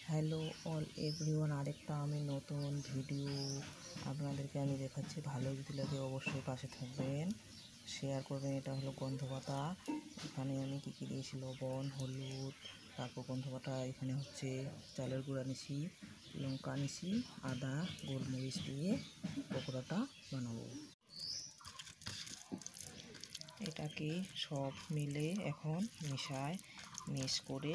Hello all everyone, আরেকটা আমি নতুন ভিডিও আপনাদেরকে আমি দেখাচ্ছি। ভালো যদি লাগে অবশ্যই পাশে থাকবেন, শেয়ার করবেন। এটা হলো গন্ধপাতা। এখানে আমি কী দিয়েছি, লবণ, হলুদ, তারপর গন্ধপাতা। এখানে হচ্ছে চালের গুঁড়া নিছি, লঙ্কা নিছি, আদা, গোলমরিচ দিয়ে পকোড়াটা বানাবো। এটাকে সব মিলে এখন মিশ করে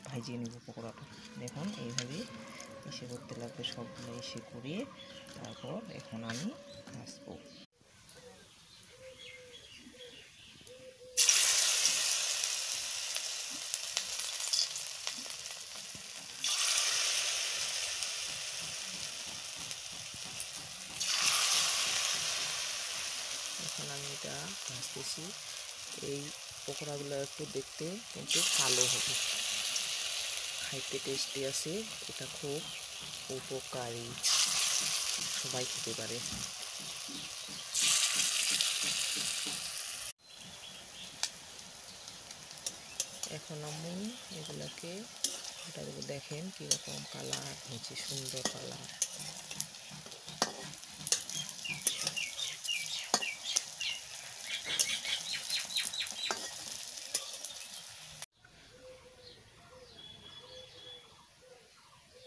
ভাজিয়ে নেব পকোড়াটা। দেখুন এইভাবে করতে লাগবে, সবগুলো করে তারপর এখন আমি ভাজবো। এখন আমি এটা ভাজতেছি। এই পকোড়াগুলো একটু দেখতে কিন্তু কালো হবে, খাইতে টেস্টি আছে। এটা খুব উপকারী, সবাই খেতে পারে। এখন আমি এগুলাকে দেখেন কীরকম কালার হয়েছে, সুন্দর কালার।